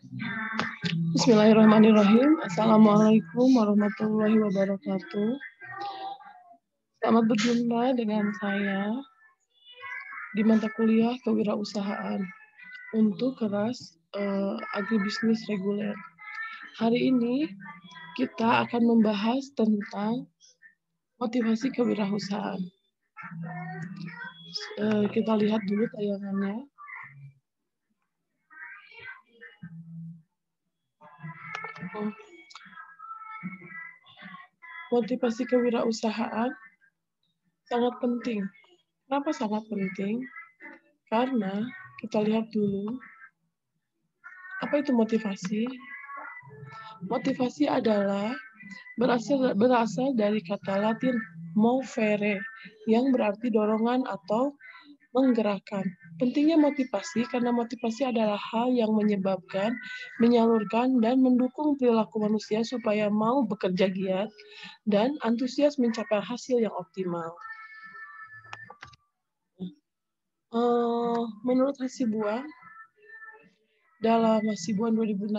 Bismillahirrahmanirrahim. Assalamualaikum warahmatullahi wabarakatuh. Selamat berjumpa dengan saya di mata kuliah kewirausahaan untuk kelas agribisnis reguler. Hari ini kita akan membahas tentang motivasi kewirausahaan. Kita lihat dulu tayangannya. Motivasi kewirausahaan sangat penting. Kenapa sangat penting? Karena kita lihat dulu, apa itu motivasi? Motivasi adalah berasal dari kata Latin movere, yang berarti dorongan atau menggerakkan. Pentingnya motivasi karena motivasi adalah hal yang menyebabkan, menyalurkan, dan mendukung perilaku manusia supaya mau bekerja giat dan antusias mencapai hasil yang optimal. Menurut Hasibuan, dalam Hasibuan 2016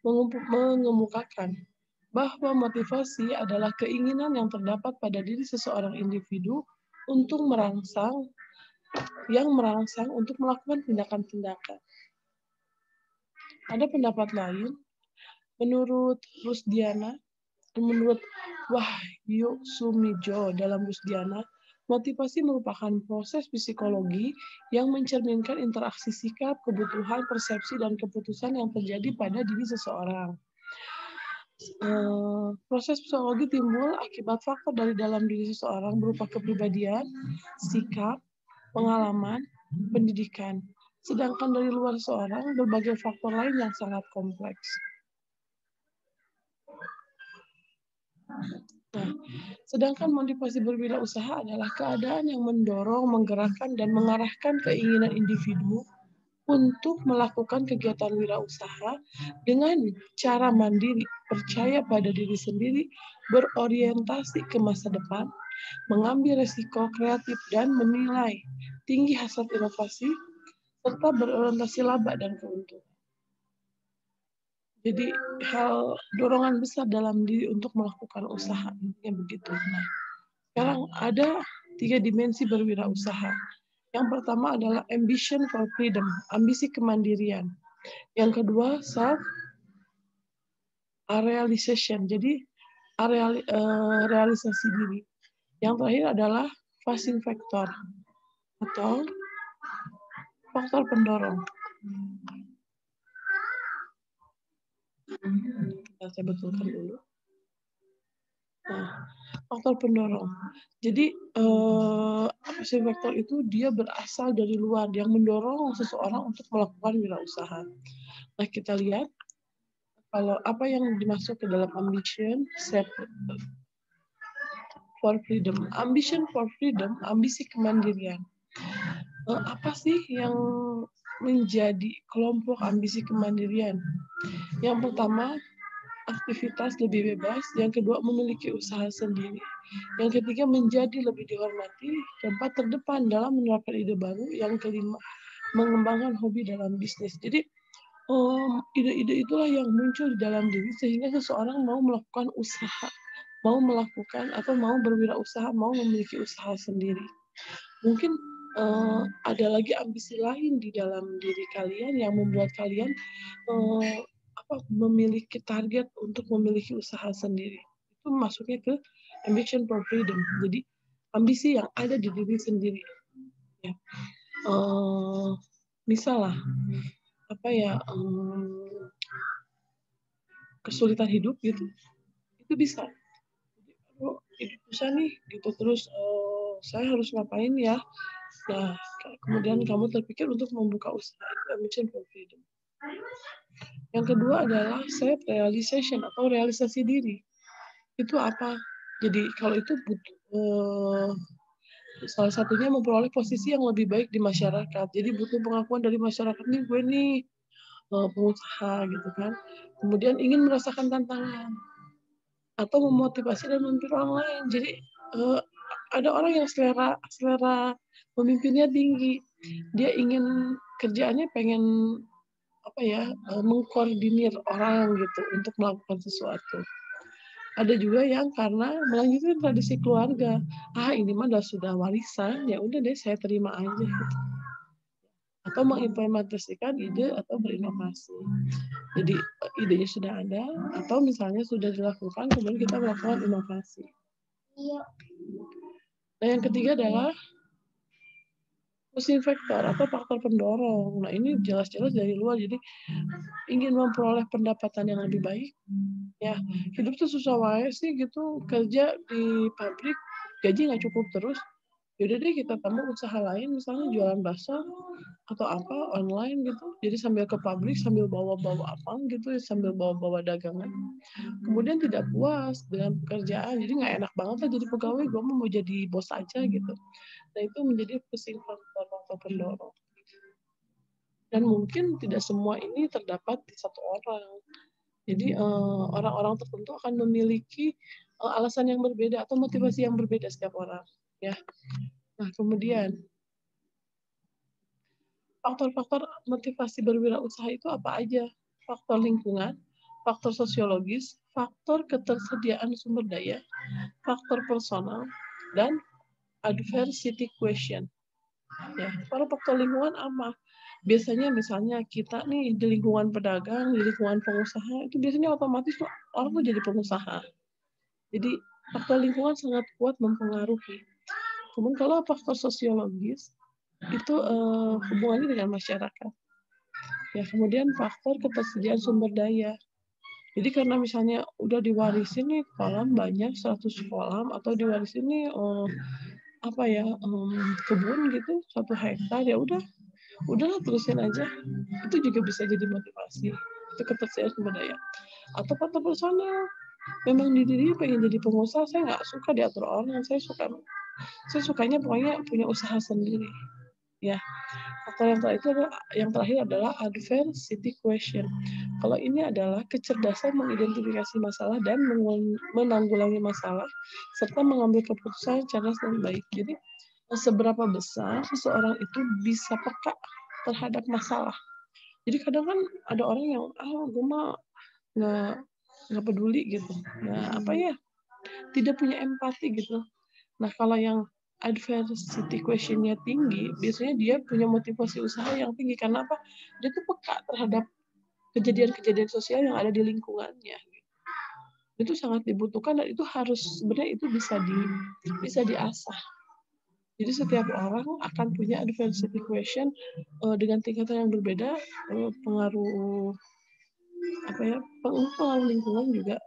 mengemukakan bahwa motivasi adalah keinginan yang terdapat pada diri seseorang individu untuk merangsang untuk melakukan tindakan-tindakan. Ada pendapat lain, menurut Wahyu Sumijo dalam Rusdiana, motivasi merupakan proses psikologi yang mencerminkan interaksi sikap, kebutuhan, persepsi, dan keputusan yang terjadi pada diri seseorang. Proses psikologi timbul akibat faktor dari dalam diri seseorang berupa kepribadian, sikap, pengalaman, pendidikan. Sedangkan dari luar seseorang berbagai faktor lain yang sangat kompleks. Nah, sedangkan motivasi berwirausaha adalah keadaan yang mendorong, menggerakkan, dan mengarahkan keinginan individu untuk melakukan kegiatan wirausaha dengan cara mandiri, percaya pada diri sendiri, berorientasi ke masa depan, mengambil resiko kreatif, dan menilai tinggi hasrat inovasi, serta berorientasi laba dan keuntungan. Jadi hal dorongan besar dalam diri untuk melakukan usaha, yang begitu. Nah, sekarang ada 3 dimensi berwirausaha. Yang pertama adalah ambition for freedom, ambisi kemandirian. Yang kedua self realization, jadi realisasi diri. Yang terakhir adalah facing factor atau faktor pendorong. Saya betulkan dulu. Nah, faktor pendorong. Jadi facing factor itu dia berasal dari luar yang mendorong seseorang untuk melakukan wirausaha. Nah, kita lihat kalau apa yang dimasuk ke dalam ambition for freedom. Ambition for freedom, ambisi kemandirian. Apa sih yang menjadi kelompok ambisi kemandirian? Yang pertama, aktivitas lebih bebas. Yang kedua, memiliki usaha sendiri. Yang ketiga, menjadi lebih dihormati. Keempat, terdepan dalam menerapkan ide baru. Yang kelima, mengembangkan hobi dalam bisnis. Jadi, ide-ide itulah yang muncul di dalam diri sehingga seseorang mau melakukan usaha, mau melakukan atau mau berwirausaha, mau memiliki usaha sendiri. Mungkin ada lagi ambisi lain di dalam diri kalian yang membuat kalian memiliki target untuk memiliki usaha sendiri. Itu masuknya ke ambition for freedom. Jadi ambisi yang ada di diri sendiri. Ya. Misal lah, kesulitan hidup gitu, itu bisa. Hidup susah nih, gitu terus saya harus ngapain ya? Nah, kemudian kamu terpikir untuk membuka usaha, itu ambition for freedom. Yang kedua adalah self realization atau realisasi diri. Itu apa? Jadi kalau itu butuh salah satunya memperoleh posisi yang lebih baik di masyarakat. Jadi butuh pengakuan dari masyarakat nih, gue nih pengusaha gitu kan. Kemudian ingin merasakan tantangan atau memotivasi dan memimpin orang lain. Jadi ada orang yang selera memimpinnya tinggi. Dia ingin kerjaannya pengen mengkoordinir orang gitu untuk melakukan sesuatu. Ada juga yang karena melanjutkan tradisi keluarga. Ini mah sudah warisan, ya udah deh saya terima aja gitu. Atau mengimplementasikan ide atau berinovasi. Jadi idenya sudah ada, atau misalnya sudah dilakukan, kemudian kita melakukan inovasi. Nah, yang ketiga adalah pushing factor atau faktor pendorong. Nah, ini jelas-jelas dari luar, jadi ingin memperoleh pendapatan yang lebih baik. Ya, hidup tuh susah wae sih gitu, kerja di pabrik, gaji nggak cukup terus. Yaudah deh kita tambah usaha lain, misalnya jualan bakso atau apa online gitu. Jadi sambil ke pabrik, sambil bawa-bawa apa gitu, sambil bawa-bawa dagangan. Kemudian tidak puas dengan pekerjaan, jadi nggak enak banget lah jadi pegawai, gue mau jadi bos aja gitu. Nah, itu menjadi pushing faktor atau pendorong. Dan mungkin tidak semua ini terdapat di satu orang. Jadi orang-orang tertentu akan memiliki alasan yang berbeda atau motivasi yang berbeda setiap orang. Ya. Nah, kemudian faktor-faktor motivasi berwirausaha itu apa aja? Faktor lingkungan, faktor sosiologis, faktor ketersediaan sumber daya, faktor personal, dan adversity question. Ya, kalau faktor lingkungan apa? Biasanya misalnya kita nih di lingkungan pedagang, di lingkungan pengusaha, itu biasanya otomatis tuh orang tuh jadi pengusaha. Jadi faktor lingkungan sangat kuat mempengaruhi. Kemudian kalau faktor sosiologis, itu hubungannya dengan masyarakat. Ya, kemudian faktor ketersediaan sumber daya. Jadi karena misalnya udah diwarisin nih kolam banyak 100 kolam, atau diwarisin nih kebun gitu 1 hektar, ya udahlah terusin aja. Itu juga bisa jadi motivasi. Itu ketersediaan sumber daya. Atau faktor personal. Memang diri pengen jadi pengusaha, saya nggak suka diatur orang, saya sukanya pokoknya punya usaha sendiri. Ya. Faktor yang terakhir adalah adversity question. Kalau ini adalah kecerdasan mengidentifikasi masalah dan menanggulangi masalah, serta mengambil keputusan cerdas dan baik. Jadi seberapa besar seseorang itu bisa peka terhadap masalah. Jadi kadang kan ada orang yang gue mah nggak peduli gitu. Nah, tidak punya empati gitu. Nah, kalau yang adversity question-nya tinggi, biasanya dia punya motivasi usaha yang tinggi. Karena apa? Dia tuh peka terhadap kejadian-kejadian sosial yang ada di lingkungannya. Itu sangat dibutuhkan, dan itu harus sebenarnya itu bisa diasah. Jadi setiap orang akan punya adversity question dengan tingkatan yang berbeda. Pengaruh pengaruh lingkungan juga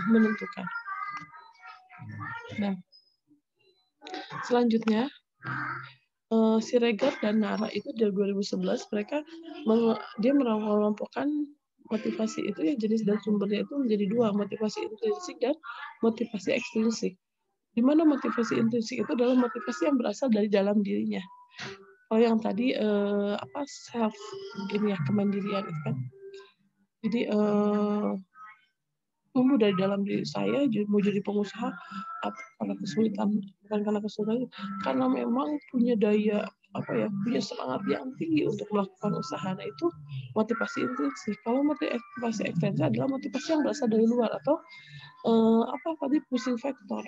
menentukan. Nah, selanjutnya Siregar dan Nara itu dari 2011 dia mengelompokkan motivasi itu ya jenis dan sumbernya itu menjadi 2, motivasi intrinsik dan motivasi ekstrinsik. Di mana motivasi intrinsik itu adalah motivasi yang berasal dari dalam dirinya. Kalau yang tadi self kemandirian itu kan. Jadi tumbuh dari dalam diri saya, mau jadi pengusaha karena kesulitan, bukan karena kesulitan, karena memang punya daya punya semangat yang tinggi untuk melakukan usaha. Nah, itu motivasi intrinsik. Kalau motivasi ekstrinsik adalah motivasi yang berasal dari luar atau pushing factor.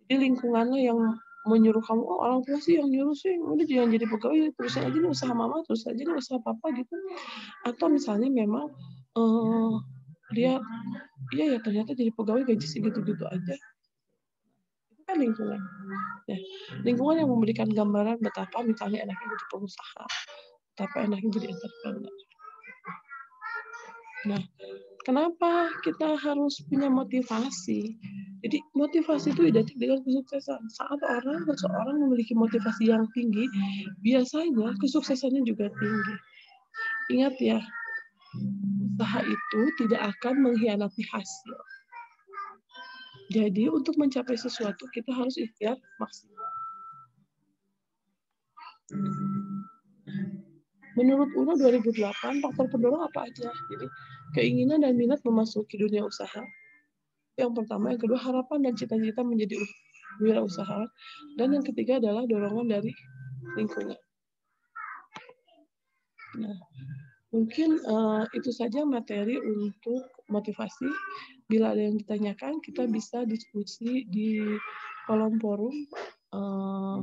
Jadi lingkungannya yang menyuruh kamu, orang tua sih yang nyuruh sih, udah jangan jadi pegawai, terusin aja nih usaha mama, terus aja nih usaha papa gitu. Atau misalnya memang dia ternyata jadi pegawai gaji segitu-gitu aja. Itu kan lingkungan. Nah, lingkungan yang memberikan gambaran betapa misalnya enaknya jadi pengusaha, betapa enaknya jadi entrepreneur. Nah, kenapa kita harus punya motivasi? Jadi motivasi itu identik dengan kesuksesan. Saat seseorang memiliki motivasi yang tinggi, biasanya kesuksesannya juga tinggi. Ingat ya, usaha itu tidak akan mengkhianati hasil. Jadi untuk mencapai sesuatu kita harus ikhtiar maksimal. Menurut UNO 2008, faktor pendorong apa aja? Jadi keinginan dan minat memasuki dunia usaha. Yang pertama, yang kedua harapan dan cita-cita menjadi wirausahawan, dan yang ketiga adalah dorongan dari lingkungan. Nah, Mungkin itu saja materi untuk motivasi. Bila ada yang ditanyakan, kita bisa diskusi di kolom forum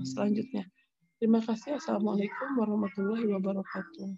selanjutnya. Terima kasih. Assalamualaikum warahmatullahi wabarakatuh.